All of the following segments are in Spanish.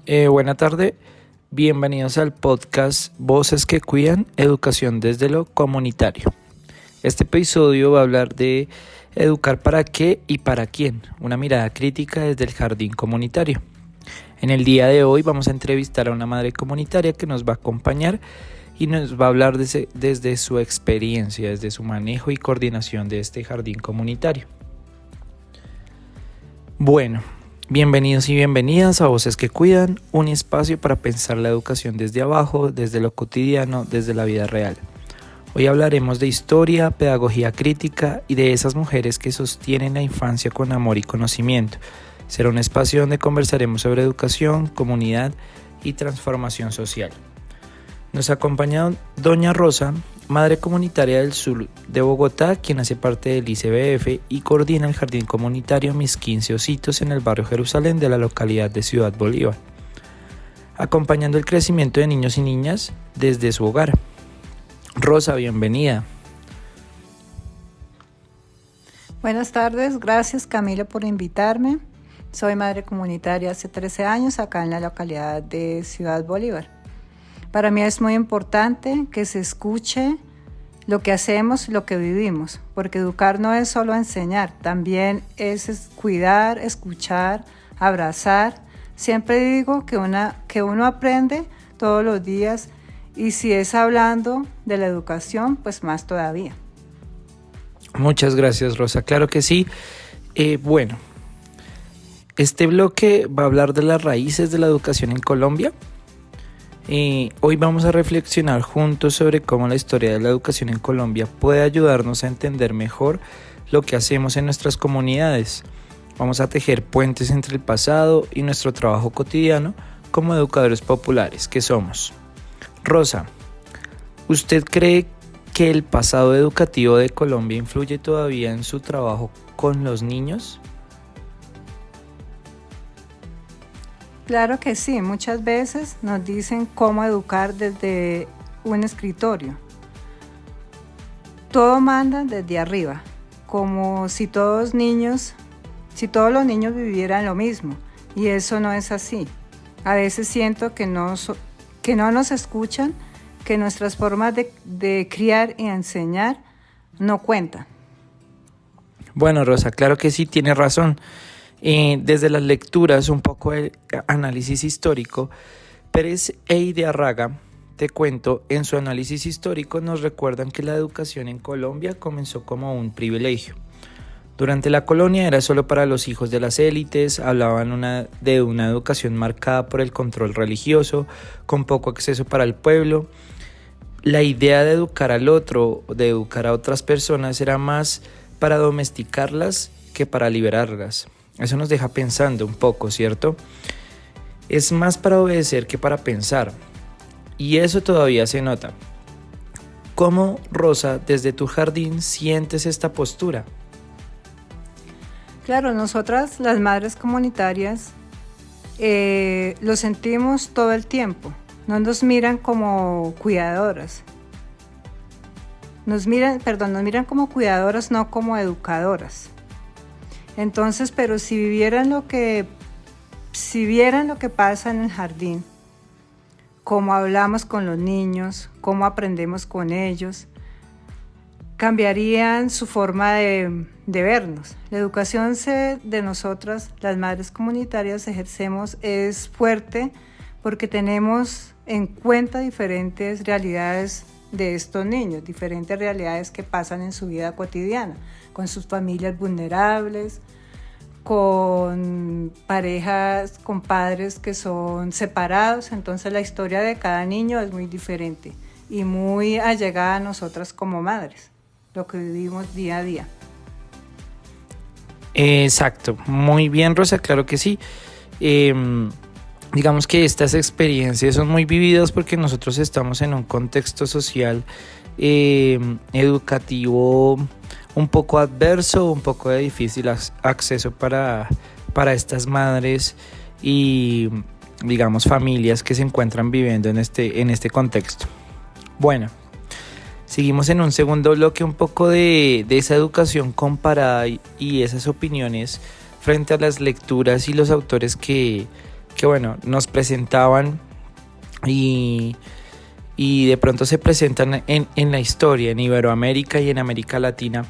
Buena tarde, bienvenidos al podcast Voces que Cuidan, Educación desde lo Comunitario. Este episodio va a hablar de educar para qué y para quién, una mirada crítica desde el jardín comunitario. En el día de hoy vamos a entrevistar a una madre comunitaria que nos va a acompañar y nos va a hablar desde su experiencia, desde su manejo y coordinación de este jardín comunitario. Bueno, bienvenidos y bienvenidas a Voces que Cuidan, un espacio para pensar la educación desde abajo, desde lo cotidiano, desde la vida real. Hoy hablaremos de historia, pedagogía crítica y de esas mujeres que sostienen la infancia con amor y conocimiento. Será un espacio donde conversaremos sobre educación, comunidad y transformación social. Nos acompaña doña Rosa, madre comunitaria del sur de Bogotá, quien hace parte del ICBF y coordina el jardín comunitario Mis 15 Ositos en el barrio Jerusalén de la localidad de Ciudad Bolívar, acompañando el crecimiento de niños y niñas desde su hogar. Rosa, bienvenida. Buenas tardes, gracias Camilo por invitarme. Soy madre comunitaria hace 13 años acá en la localidad de Ciudad Bolívar. Para mí es muy importante que se escuche lo que hacemos, lo que vivimos, porque educar no es solo enseñar, también es cuidar, escuchar, abrazar. Siempre digo que uno aprende todos los días y si es hablando de la educación, pues más todavía. Muchas gracias, Rosa. Claro que sí. Bueno, este bloque va a hablar de las raíces de la educación en Colombia. Hoy vamos a reflexionar juntos sobre cómo la historia de la educación en Colombia puede ayudarnos a entender mejor lo que hacemos en nuestras comunidades. Vamos a tejer puentes entre el pasado y nuestro trabajo cotidiano como educadores populares que somos. Rosa, ¿usted cree que el pasado educativo de Colombia influye todavía en su trabajo con los niños? Claro que sí, muchas veces nos dicen cómo educar desde un escritorio. Todo manda desde arriba, como si todos los niños vivieran lo mismo, y eso no es así. A veces siento que no nos escuchan, que nuestras formas de criar y enseñar no cuentan. Bueno, Rosa, claro que sí, tiene razón. Desde las lecturas, un poco de análisis histórico, Pérez e Idearraga, te cuento, en su análisis histórico nos recuerdan que la educación en Colombia comenzó como un privilegio. Durante la colonia era solo para los hijos de las élites, hablaban de una educación marcada por el control religioso, con poco acceso para el pueblo. La idea de educar al otro, de educar a otras personas, era más para domesticarlas que para liberarlas. Eso nos deja pensando un poco, ¿cierto? Es más para obedecer que para pensar. Y eso todavía se nota. ¿Cómo, Rosa, desde tu jardín sientes esta postura? Claro, nosotras, las madres comunitarias, lo sentimos todo el tiempo. No nos miran como cuidadoras. Nos miran como cuidadoras, no como educadoras. Entonces, pero si vieran lo que pasa en el jardín, cómo hablamos con los niños, cómo aprendemos con ellos, cambiarían su forma de vernos. La educación de nosotras, las madres comunitarias, ejercemos es fuerte porque tenemos en cuenta diferentes realidades de estos niños, diferentes realidades que pasan en su vida cotidiana, con sus familias vulnerables, con parejas, con padres que son separados. Entonces la historia de cada niño es muy diferente y muy allegada a nosotras como madres, lo que vivimos día a día. Exacto, muy bien, Rosa, claro que sí. Digamos que estas experiencias son muy vividas porque nosotros estamos en un contexto social educativo un poco adverso, un poco de difícil acceso para estas madres y, digamos, familias que se encuentran viviendo en este contexto. Bueno, seguimos en un segundo bloque un poco de esa educación comparada y esas opiniones frente a las lecturas y los autores que bueno, nos presentaban y de pronto se presentan en la historia, en Iberoamérica y en América Latina,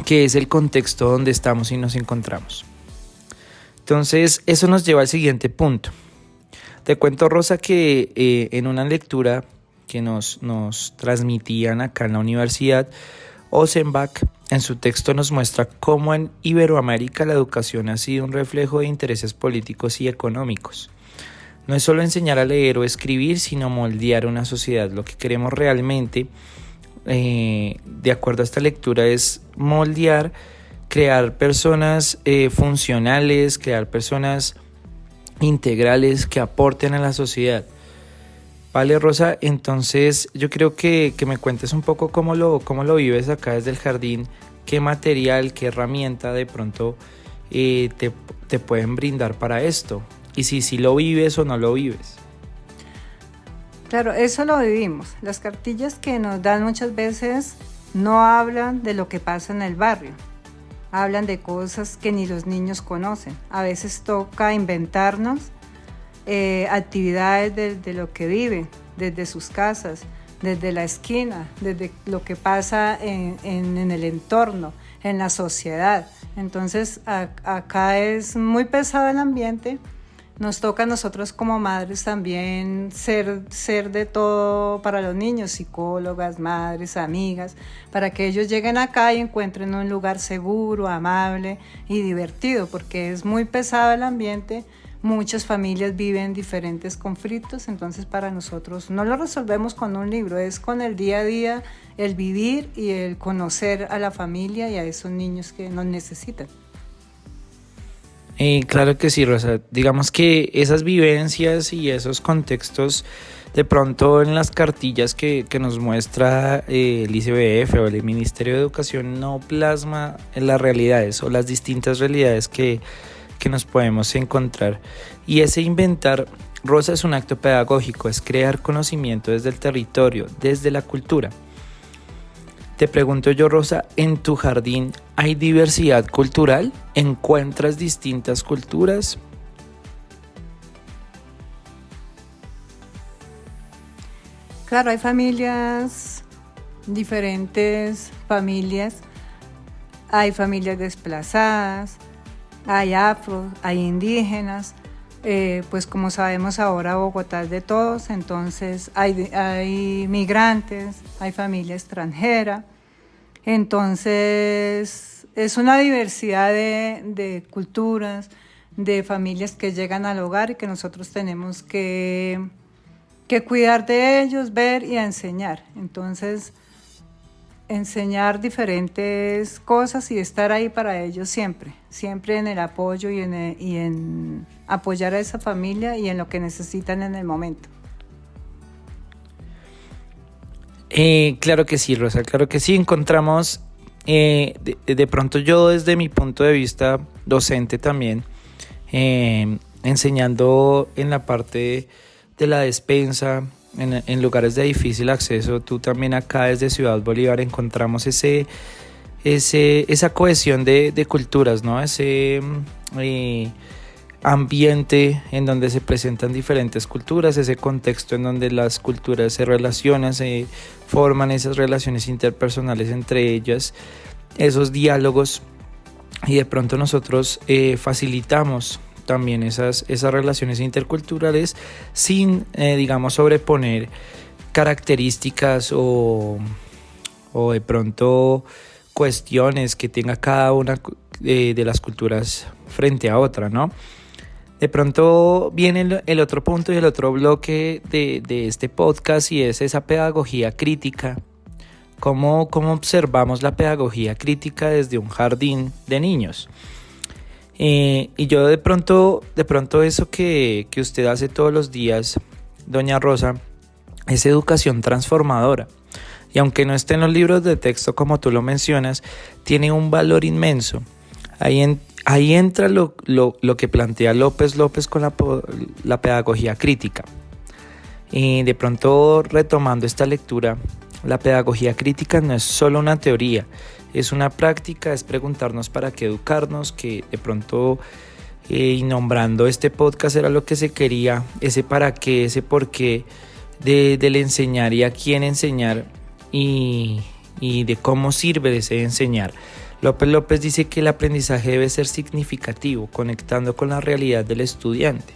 que es el contexto donde estamos y nos encontramos. Entonces, eso nos lleva al siguiente punto. Te cuento, Rosa, que en una lectura que nos transmitían acá en la universidad, Ossenbach en su texto nos muestra cómo en Iberoamérica la educación ha sido un reflejo de intereses políticos y económicos. No es solo enseñar a leer o escribir, sino moldear una sociedad. Lo que queremos realmente, de acuerdo a esta lectura, es moldear, crear personas funcionales, crear personas integrales que aporten a la sociedad. Vale, Rosa, entonces yo creo que me cuentes un poco cómo lo vives acá desde el jardín, qué material, qué herramienta de pronto te pueden brindar para esto, y si lo vives o no lo vives. Claro, eso lo vivimos. Las cartillas que nos dan muchas veces no hablan de lo que pasa en el barrio, hablan de cosas que ni los niños conocen. A veces toca inventarnos actividades de lo que viven, desde sus casas, desde la esquina, desde lo que pasa en el entorno, en la sociedad. Entonces acá es muy pesado el ambiente. Nos toca a nosotros como madres también ser de todo para los niños, psicólogas, madres, amigas, para que ellos lleguen acá y encuentren un lugar seguro, amable y divertido, porque es muy pesado el ambiente. Muchas familias viven diferentes conflictos, entonces para nosotros no lo resolvemos con un libro, es con el día a día, el vivir y el conocer a la familia y a esos niños que nos necesitan. Claro que sí, Rosa. Digamos que esas vivencias y esos contextos, de pronto en las cartillas que nos muestra el ICBF o el Ministerio de Educación, no plasma en las realidades o las distintas realidades que nos podemos encontrar. Y ese inventar, Rosa, es un acto pedagógico, es crear conocimiento desde el territorio, desde la cultura. Te pregunto yo, Rosa, ¿en tu jardín hay diversidad cultural? ¿Encuentras distintas culturas? Claro, hay familias, diferentes familias, hay familias desplazadas, hay afros, hay indígenas, pues como sabemos ahora Bogotá es de todos, entonces hay migrantes, hay familia extranjera, entonces es una diversidad de culturas, de familias que llegan al hogar y que nosotros tenemos que cuidar de ellos, ver y enseñar. Entonces enseñar diferentes cosas y estar ahí para ellos siempre en el apoyo y en apoyar a esa familia y en lo que necesitan en el momento. Claro que sí, Rosa, claro que sí. Encontramos, de pronto yo desde mi punto de vista docente también, enseñando en la parte de la despensa, en lugares de difícil acceso. Tú también acá desde Ciudad Bolívar encontramos esa cohesión de culturas, ¿no? Ese ambiente en donde se presentan diferentes culturas, ese contexto en donde las culturas se relacionan, se forman esas relaciones interpersonales entre ellas, esos diálogos, y de pronto nosotros facilitamos también esas relaciones interculturales sin, digamos, sobreponer características o de pronto cuestiones que tenga cada una de las culturas frente a otra, ¿no? De pronto viene el otro punto y el otro bloque de este podcast, y es esa pedagogía crítica. ¿Cómo observamos la pedagogía crítica desde un jardín de niños? Y yo de pronto eso que usted hace todos los días, doña Rosa, es educación transformadora. Y aunque no esté en los libros de texto como tú lo mencionas, tiene un valor inmenso. Ahí entra lo que plantea López con la pedagogía crítica. Y de pronto, retomando esta lectura, la pedagogía crítica no es solo una teoría, es una práctica, es preguntarnos para qué educarnos, que de pronto y nombrando este podcast era lo que se quería, ese para qué, ese por qué del enseñar y a quién enseñar y de cómo sirve ese enseñar. López dice que el aprendizaje debe ser significativo, conectando con la realidad del estudiante.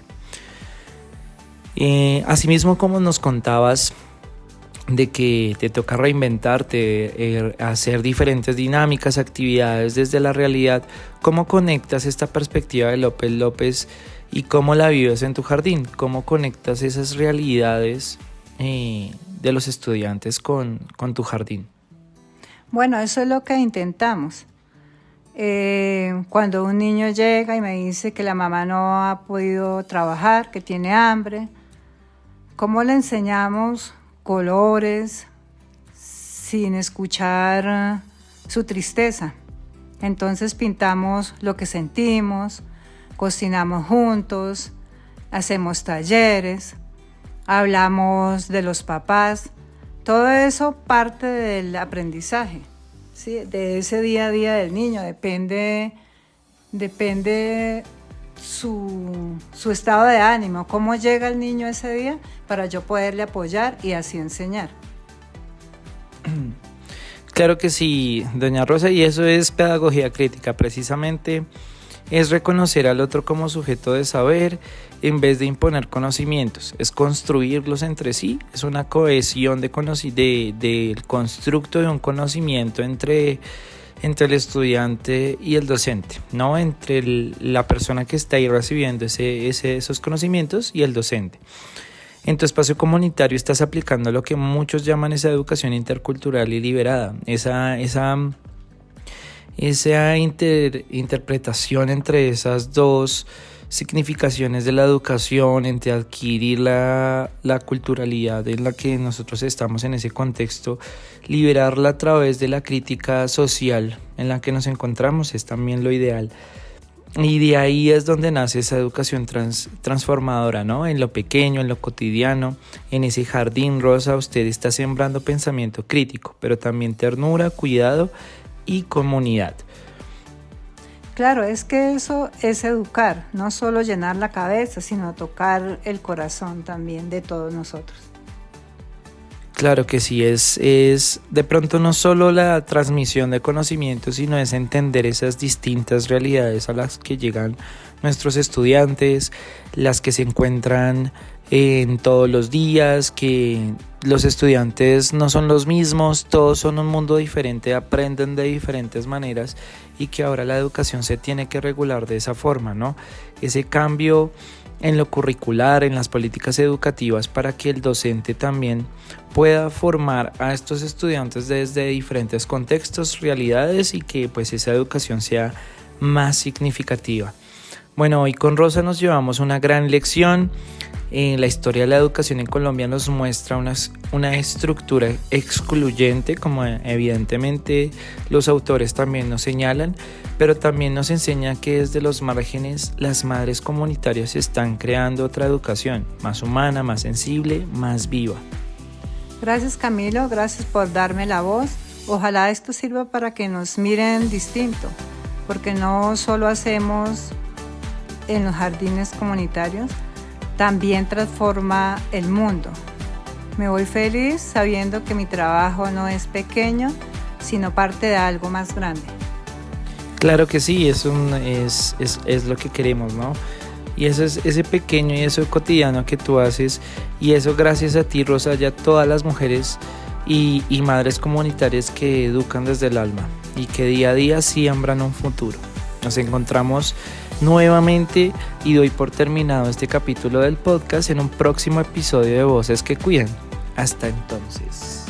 Asimismo, como nos contabas de que te toca reinventarte, hacer diferentes dinámicas, actividades desde la realidad, ¿cómo conectas esta perspectiva de López y cómo la vives en tu jardín? ¿Cómo conectas esas realidades de los estudiantes con tu jardín? Bueno, eso es lo que intentamos. Cuando un niño llega y me dice que la mamá no ha podido trabajar, que tiene hambre, ¿cómo le enseñamos colores sin escuchar su tristeza? Entonces pintamos lo que sentimos, cocinamos juntos, hacemos talleres, hablamos de los papás. Todo eso parte del aprendizaje, ¿sí? De ese día a día del niño. Depende su estado de ánimo, cómo llega el niño ese día para yo poderle apoyar y así enseñar. Claro que sí, doña Rosa, y eso es pedagogía crítica, precisamente es reconocer al otro como sujeto de saber en vez de imponer conocimientos, es construirlos entre sí, es una cohesión del constructo de un conocimiento entre el estudiante y el docente, ¿no? Entre la persona que está ahí recibiendo esos conocimientos y el docente. En tu espacio comunitario estás aplicando lo que muchos llaman esa educación intercultural y liberada, esa interpretación entre esas dos significaciones de la educación, entre adquirir la culturalidad en la que nosotros estamos en ese contexto, liberarla a través de la crítica social en la que nos encontramos, es también lo ideal. Y de ahí es donde nace esa educación transformadora, ¿no? En lo pequeño, en lo cotidiano, en ese jardín rosa, usted está sembrando pensamiento crítico, pero también ternura, cuidado y comunidad. Claro, es que eso es educar, no solo llenar la cabeza, sino tocar el corazón también de todos nosotros. Claro que sí, es de pronto no solo la transmisión de conocimientos, sino es entender esas distintas realidades a las que llegan nuestros estudiantes, las que se encuentran en todos los días, que los estudiantes no son los mismos, todos son un mundo diferente, aprenden de diferentes maneras y que ahora la educación se tiene que regular de esa forma, ¿no? Ese cambio en lo curricular, en las políticas educativas para que el docente también pueda formar a estos estudiantes desde diferentes contextos, realidades y que pues esa educación sea más significativa. Bueno, hoy con Rosa nos llevamos una gran lección. La historia de la educación en Colombia nos muestra una estructura excluyente, como evidentemente los autores también nos señalan, pero también nos enseña que desde los márgenes las madres comunitarias están creando otra educación, más humana, más sensible, más viva. Gracias Camilo, gracias por darme la voz. Ojalá esto sirva para que nos miren distinto, porque no solo hacemos en los jardines comunitarios, también transforma el mundo. Me voy feliz sabiendo que mi trabajo no es pequeño, sino parte de algo más grande. Claro que sí, es lo que queremos, ¿no? Y eso es ese pequeño y eso cotidiano que tú haces, y eso gracias a ti, Rosa, y a todas las mujeres y madres comunitarias que educan desde el alma y que día a día siembran un futuro. Nos encontramos nuevamente y doy por terminado este capítulo del podcast en un próximo episodio de Voces que Cuidan. Hasta entonces.